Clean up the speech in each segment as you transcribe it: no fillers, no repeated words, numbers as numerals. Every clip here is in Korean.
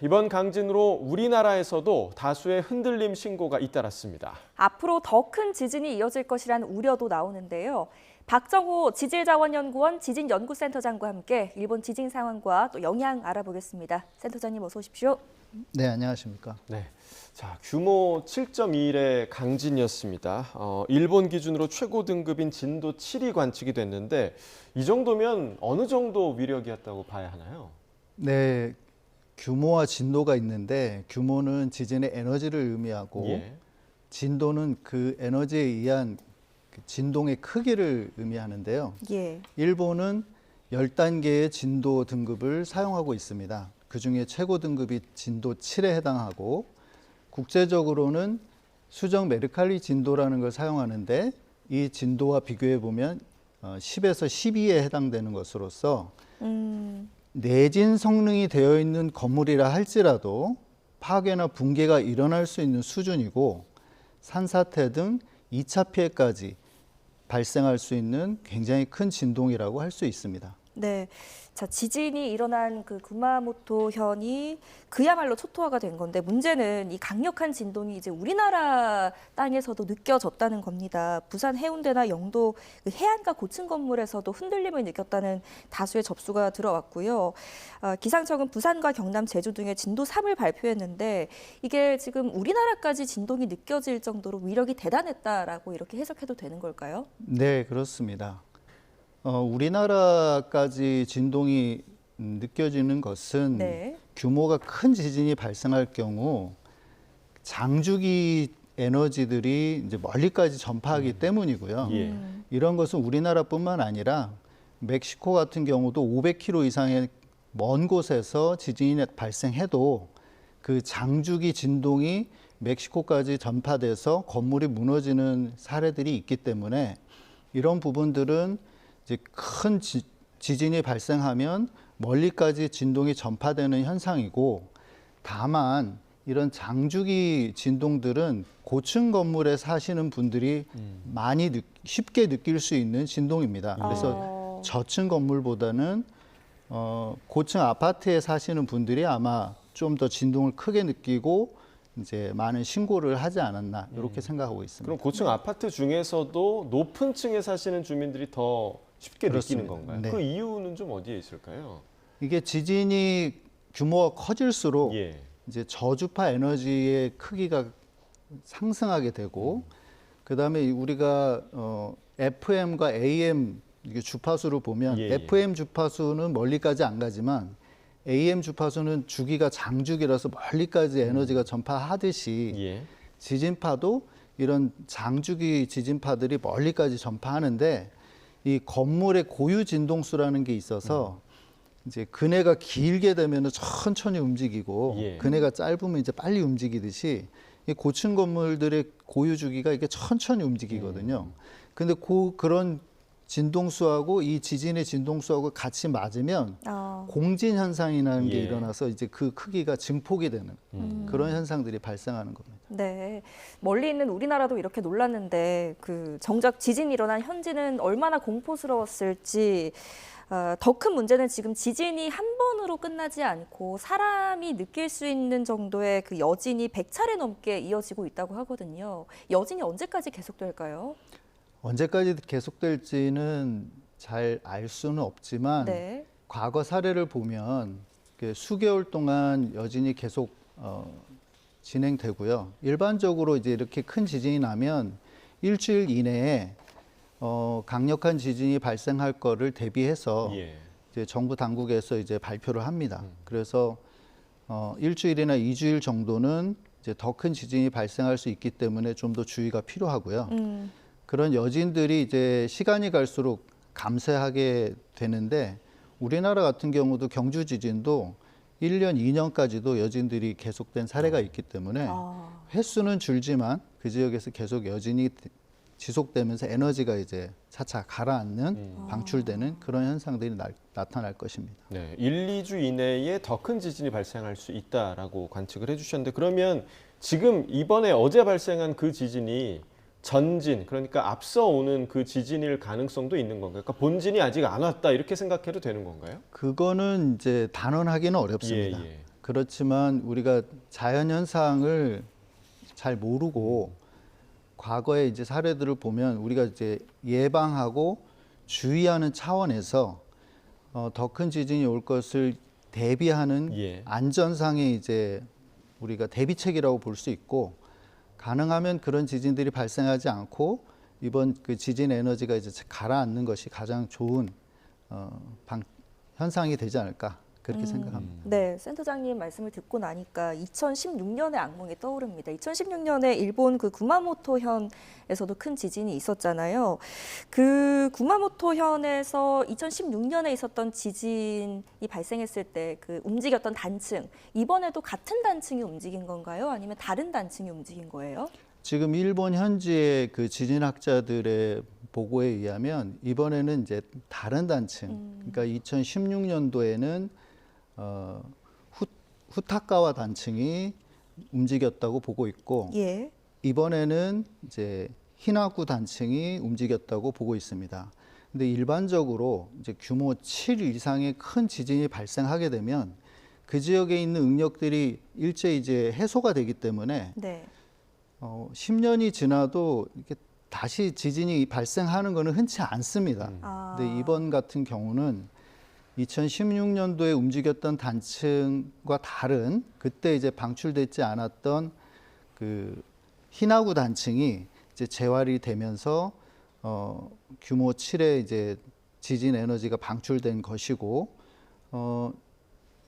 이번 강진으로 우리나라에서도 다수의 흔들림 신고가 잇따랐습니다. 앞으로 더 큰 지진이 이어질 것이라는 우려도 나오는데요. 박정호 지질자원연구원 지진연구센터장과 함께 일본 지진 상황과 또 영향 알아보겠습니다. 센터장님 어서 오십시오. 네, 안녕하십니까. 네, 자 규모 7.1의 강진이었습니다. 일본 기준으로 최고 등급인 진도 7이 관측이 됐는데 이 정도면 어느 정도 위력이었다고 봐야 하나요? 네, 규모와 진도가 있는데 규모는 지진의 에너지를 의미하고 예. 진도는 그 에너지에 의한 그 진동의 크기를 의미하는데요. 예. 일본은 10단계의 진도 등급을 사용하고 있습니다. 그중에 최고 등급이 진도 7에 해당하고 국제적으로는 수정 메르칼리 진도라는 걸 사용하는데 이 진도와 비교해 보면 10에서 12에 해당되는 것으로서 내진 성능이 되어 있는 건물이라 할지라도 파괴나 붕괴가 일어날 수 있는 수준이고 산사태 등 2차 피해까지 발생할 수 있는 굉장히 큰 진동이라고 할 수 있습니다. 네. 자, 지진이 일어난 그 구마모토현이 그야말로 초토화가 된 건데 문제는 이 강력한 진동이 이제 우리나라 땅에서도 느껴졌다는 겁니다. 부산 해운대나 영도 그 해안가 고층 건물에서도 흔들림을 느꼈다는 다수의 접수가 들어왔고요. 기상청은 부산과 경남, 제주 등에 진도 3을 발표했는데 이게 지금 우리나라까지 진동이 느껴질 정도로 위력이 대단했다라고 이렇게 해석해도 되는 걸까요? 네, 그렇습니다. 우리나라까지 진동이 느껴지는 것은 네. 규모가 큰 지진이 발생할 경우 장주기 에너지들이 이제 멀리까지 전파하기 때문이고요. 예. 이런 것은 우리나라뿐만 아니라 멕시코 같은 경우도 500km 이상의 먼 곳에서 지진이 발생해도 그 장주기 진동이 멕시코까지 전파돼서 건물이 무너지는 사례들이 있기 때문에 이런 부분들은 이제 큰 지진이 발생하면 멀리까지 진동이 전파되는 현상이고 다만 이런 장주기 진동들은 고층 건물에 사시는 분들이 많이 쉽게 느낄 수 있는 진동입니다. 그래서 저층 건물보다는 고층 아파트에 사시는 분들이 아마 좀 더 진동을 크게 느끼고 이제 많은 신고를 하지 않았나 이렇게 생각하고 있습니다. 그럼 고층 아파트 중에서도 높은 층에 사시는 주민들이 더 쉽게 그렇습니다. 느끼는 건가요? 네. 그 이유는 좀 어디에 있을까요? 이게 지진이 규모가 커질수록 예. 이제 저주파 에너지의 크기가 상승하게 되고 그다음에 우리가 FM과 AM 이게 주파수를 보면 예, 예. FM 주파수는 멀리까지 안 가지만 AM 주파수는 주기가 장주기라서 멀리까지 에너지가 전파하듯이 예. 지진파도 이런 장주기 지진파들이 멀리까지 전파하는데 이 건물의 고유 진동수라는 게 있어서 이제 근해가 길게 되면 천천히 움직이고 예. 근해가 짧으면 이제 빨리 움직이듯이 이 고층 건물들의 고유 주기가 이게 천천히 움직이거든요. 근데 그런 진동수하고 이 지진의 진동수하고 같이 맞으면 공진 현상이라는 게 예. 일어나서 이제 그 크기가 증폭이 되는 그런 현상들이 발생하는 겁니다. 네, 멀리 있는 우리나라도 이렇게 놀랐는데 그 정작 지진이 일어난 현지는 얼마나 공포스러웠을지 더 큰 문제는 지금 지진이 한 번으로 끝나지 않고 사람이 느낄 수 있는 정도의 그 여진이 100차례 넘게 이어지고 있다고 하거든요. 여진이 언제까지 계속될까요? 언제까지 계속될지는 잘 알 수는 없지만 네. 과거 사례를 보면 수개월 동안 여진이 계속 진행되고요. 일반적으로 이제 이렇게 큰 지진이 나면 일주일 이내에 강력한 지진이 발생할 거를 대비해서 예. 이제 정부 당국에서 이제 발표를 합니다. 그래서 일주일이나 2주일 정도는 이제 더 큰 지진이 발생할 수 있기 때문에 좀 더 주의가 필요하고요. 그런 여진들이 이제 시간이 갈수록 감소하게 되는데 우리나라 같은 경우도 경주 지진도 1년, 2년까지도 여진들이 계속된 사례가 있기 때문에 횟수는 줄지만 그 지역에서 계속 여진이 지속되면서 에너지가 이제 차차 가라앉는 방출되는 그런 현상들이 나타날 것입니다. 네, 1, 2주 이내에 더 큰 지진이 발생할 수 있다라고 관측을 해주셨는데 그러면 지금 이번에 어제 발생한 그 지진이 전진, 그러니까 앞서 오는 그 지진일 가능성도 있는 건가요? 그러니까 본진이 아직 안 왔다 이렇게 생각해도 되는 건가요? 그거는 이제 단언하기는 어렵습니다. 예, 예. 그렇지만 우리가 자연 현상을 잘 모르고 과거의 이제 사례들을 보면 우리가 이제 예방하고 주의하는 차원에서 더 큰 지진이 올 것을 대비하는 예. 안전상의 이제 우리가 대비책이라고 볼 수 있고, 가능하면 그런 지진들이 발생하지 않고 이번 그 지진 에너지가 이제 가라앉는 것이 가장 좋은 현상이 되지 않을까 그렇게 생각합니다. 네, 센터장님 말씀을 듣고 나니까 2016년의 악몽이 떠오릅니다. 2016년에 일본 그 구마모토현에서도 큰 지진이 있었잖아요. 그 구마모토현에서 2016년에 있었던 지진이 발생했을 때 그 움직였던 단층, 이번에도 같은 단층이 움직인 건가요? 아니면 다른 단층이 움직인 거예요? 지금 일본 현지의 그 지진학자들의 보고에 의하면 이번에는 이제 다른 단층, 그러니까 2016년도에는 후타카와 단층이 움직였다고 보고 있고, 예. 이번에는 이제 히나구 단층이 움직였다고 보고 있습니다. 근데 일반적으로 이제 규모 7 이상의 큰 지진이 발생하게 되면 그 지역에 있는 응력들이 일제 이제 해소가 되기 때문에 네. 10년이 지나도 이렇게 다시 지진이 발생하는 것은 흔치 않습니다. 근데 이번 같은 경우는 2016년도에 움직였던 단층과 다른, 그때 이제 방출되지 않았던 그 히나구 단층이 이제 재활이 되면서 규모 7의 이제 지진 에너지가 방출된 것이고,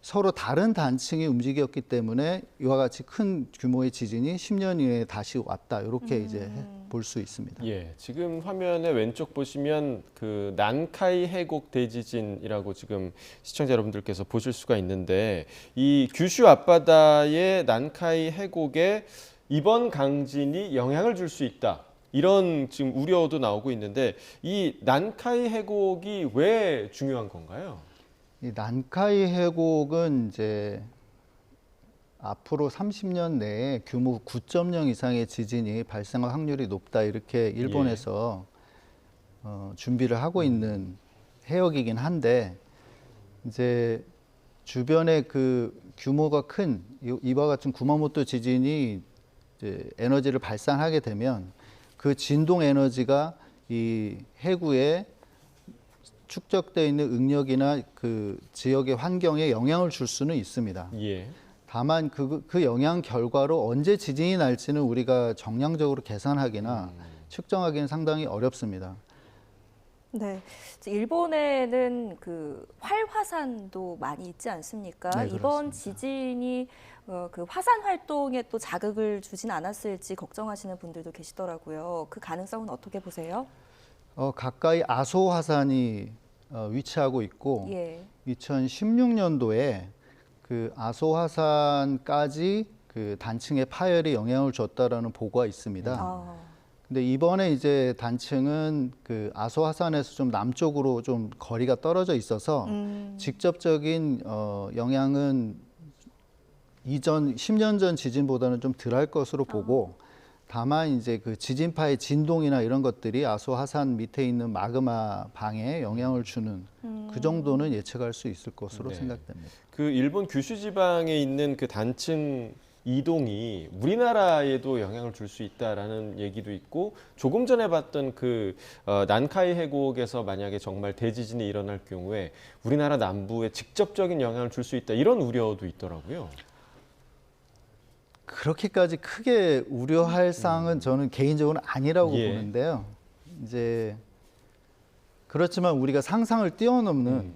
서로 다른 단층이 움직였기 때문에 이와 같이 큰 규모의 지진이 10년 이내에 다시 왔다, 이렇게 이제 볼 수 있습니다. 예, 지금 화면에 왼쪽 보시면 그 난카이 해곡 대지진이라고 지금 시청자 여러분들께서 보실 수가 있는데, 이 규슈 앞바다의 난카이 해곡에 이번 강진이 영향을 줄 수 있다, 이런 지금 우려도 나오고 있는데, 이 난카이 해곡이 왜 중요한 건가요? 이 난카이 해곡은 이제 앞으로 30년 내에 규모 9.0 이상의 지진이 발생할 확률이 높다, 이렇게 일본에서 준비를 하고 있는 해역이긴 한데, 이제 주변에 그 규모가 큰 이와 같은 구마모토 지진이 이제 에너지를 발산하게 되면 그 진동 에너지가 이 해구에 축적되어 있는 응력이나 그 지역의 환경에 영향을 줄 수는 있습니다. 예. 다만 그 영향 결과로 언제 지진이 날지는 우리가 정량적으로 계산하기나 측정하기는 상당히 어렵습니다. 네, 일본에는 그 활화산도 많이 있지 않습니까? 네, 이번 그렇습니다. 지진이 그 화산 활동에 또 자극을 주진 않았을지 걱정하시는 분들도 계시더라고요. 그 가능성은 어떻게 보세요? 가까이 아소 화산이 위치하고 있고, 예. 2016년도에 그 아소 화산까지 그 단층의 파열이 영향을 줬다라는 보고가 있습니다. 근데 이번에 이제 단층은 그 아소 화산에서 좀 남쪽으로 좀 거리가 떨어져 있어서 직접적인 영향은 이전 10년 전 지진보다는 좀 덜할 것으로 보고, 다만 이제 그 지진파의 진동이나 이런 것들이 아소 화산 밑에 있는 마그마 방에 영향을 주는 그 정도는 예측할 수 있을 것으로 네. 생각됩니다. 그 일본 규슈 지방에 있는 그 단층 이동이 우리나라에도 영향을 줄 수 있다라는 얘기도 있고, 조금 전에 봤던 그 난카이 해곡에서 만약에 정말 대지진이 일어날 경우에 우리나라 남부에 직접적인 영향을 줄 수 있다, 이런 우려도 있더라고요. 그렇게까지 크게 우려할 사항은 저는 개인적으로는 아니라고 예. 보는데요. 이제 그렇지만 우리가 상상을 뛰어넘는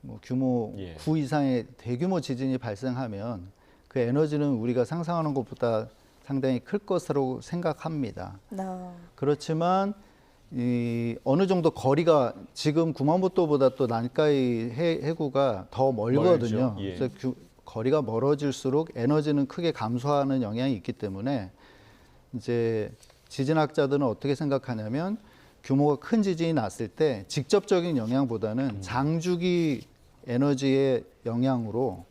뭐 규모 예. 9 이상의 대규모 지진이 발생하면 그 에너지는 우리가 상상하는 것보다 상당히 클 것으로 생각합니다. 그렇지만 어느 정도 거리가 지금 구마모토보다 또 난카이 해구가 더 멀거든요. 멀죠. 예. 그래서 거리가 멀어질수록 에너지는 크게 감소하는 영향이 있기 때문에 이제 지진학자들은 어떻게 생각하냐면, 규모가 큰 지진이 났을 때 직접적인 영향보다는 장주기 에너지의 영향으로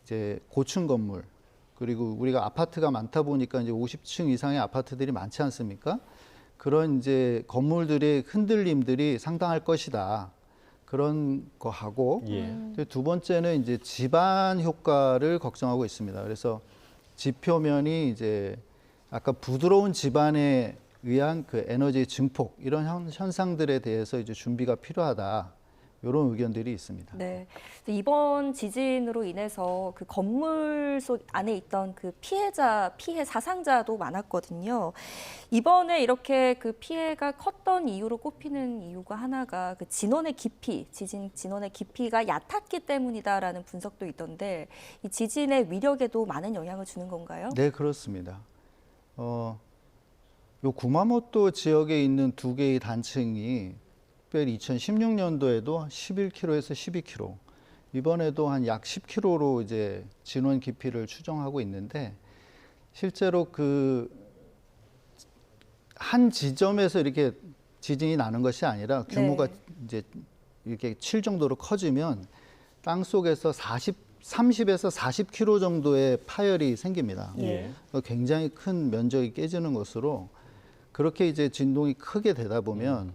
이제 고층 건물, 그리고 우리가 아파트가 많다 보니까 이제 50층 이상의 아파트들이 많지 않습니까? 그런 이제 건물들의 흔들림들이 상당할 것이다. 그런 거 하고 예. 두 번째는 이제 지반 효과를 걱정하고 있습니다. 그래서 지표면이 이제 아까 부드러운 지반에 의한 그 에너지 증폭 이런 현상들에 대해서 이제 준비가 필요하다. 이런 의견들이 있습니다. 네. 이번 지진으로 인해서 그 건물 속 안에 있던 그 피해 사상자도 많았거든요. 이번에 이렇게 그 피해가 컸던 이유로 꼽히는 이유가 하나가 그 지진 진원의 깊이가 얕았기 때문이다라는 분석도 있던데 이 지진의 위력에도 많은 영향을 주는 건가요? 네, 그렇습니다. 요 구마모토 지역에 있는 두 개의 단층이 특별히 2016년도에도 11km에서 12km, 이번에도 한 약 10km로 이제 진원 깊이를 추정하고 있는데 실제로 그 한 지점에서 이렇게 지진이 나는 것이 아니라 규모가 네. 이제 이렇게 칠 정도로 커지면 땅 속에서 30에서 40km 정도의 파열이 생깁니다. 예. 굉장히 큰 면적이 깨지는 것으로 그렇게 이제 진동이 크게 되다 보면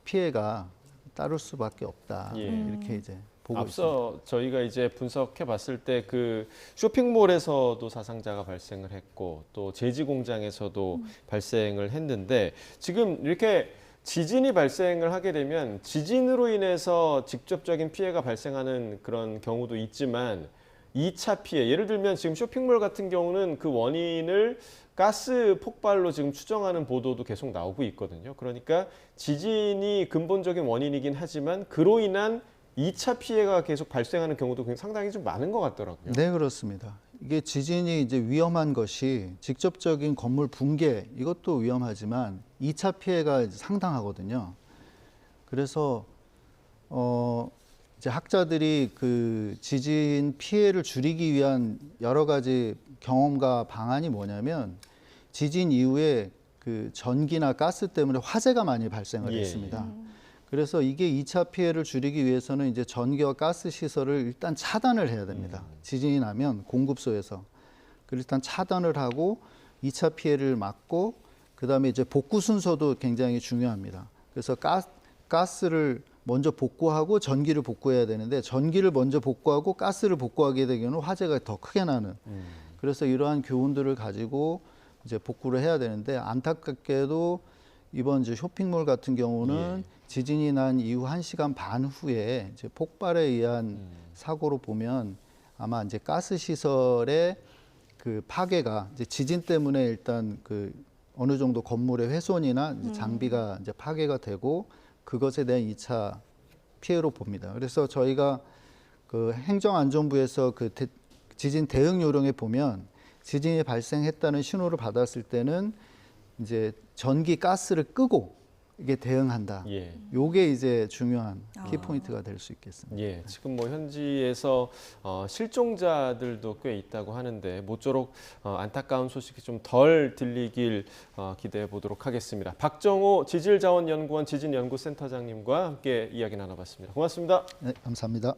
피해가 따를 수밖에 없다. 예. 이렇게 이제 보고 있습니다. 앞서 저희가 이제 분석해 봤을 때 그 쇼핑몰에서도 사상자가 발생을 했고 또 제지 공장에서도 발생을 했는데 지금 이렇게 지진이 발생을 하게 되면 지진으로 인해서 직접적인 피해가 발생하는 그런 경우도 있지만 2차 피해, 예를 들면 지금 쇼핑몰 같은 경우는 그 원인을 가스 폭발로 지금 추정하는 보도도 계속 나오고 있거든요. 그러니까 지진이 근본적인 원인이긴 하지만 그로 인한 2차 피해가 계속 발생하는 경우도 상당히 좀 많은 것 같더라고요. 네, 그렇습니다. 이게 지진이 이제 위험한 것이 직접적인 건물 붕괴 이것도 위험하지만 2차 피해가 이제 상당하거든요. 그래서 이제 학자들이 그 지진 피해를 줄이기 위한 여러 가지 경험과 방안이 뭐냐면 지진 이후에 그 전기나 가스 때문에 화재가 많이 발생을 예. 했습니다. 그래서 이게 2차 피해를 줄이기 위해서는 이제 전기와 가스 시설을 일단 차단을 해야 됩니다. 지진이 나면 공급소에서 일단 차단을 하고 2차 피해를 막고 그다음에 이제 복구 순서도 굉장히 중요합니다. 그래서 가스를 먼저 복구하고 전기를 복구해야 되는데 전기를 먼저 복구하고 가스를 복구하게 되면 화재가 더 크게 나는. 그래서 이러한 교훈들을 가지고 이제 복구를 해야 되는데 안타깝게도 이번 이제 쇼핑몰 같은 경우는 지진이 난 이후 1시간 반 후에 이제 폭발에 의한 사고로 보면 아마 이제 가스 시설의 그 파괴가 이제 지진 때문에 일단 그 어느 정도 건물의 훼손이나 이제 장비가 이제 파괴가 되고 그것에 대한 2차 피해로 봅니다. 그래서 저희가 그 행정안전부에서 그 지진 대응 요령에 보면 지진이 발생했다는 신호를 받았을 때는 이제 전기 가스를 끄고 이게 대응한다. 예. 요게 이제 중요한 키포인트가 될 수 있겠습니다. 예, 지금 뭐 현지에서 실종자들도 꽤 있다고 하는데 모쪼록 안타까운 소식이 좀 덜 들리길 기대해 보도록 하겠습니다. 박정호 지질자원연구원 지진연구센터장님과 함께 이야기 나눠봤습니다. 고맙습니다. 네, 감사합니다.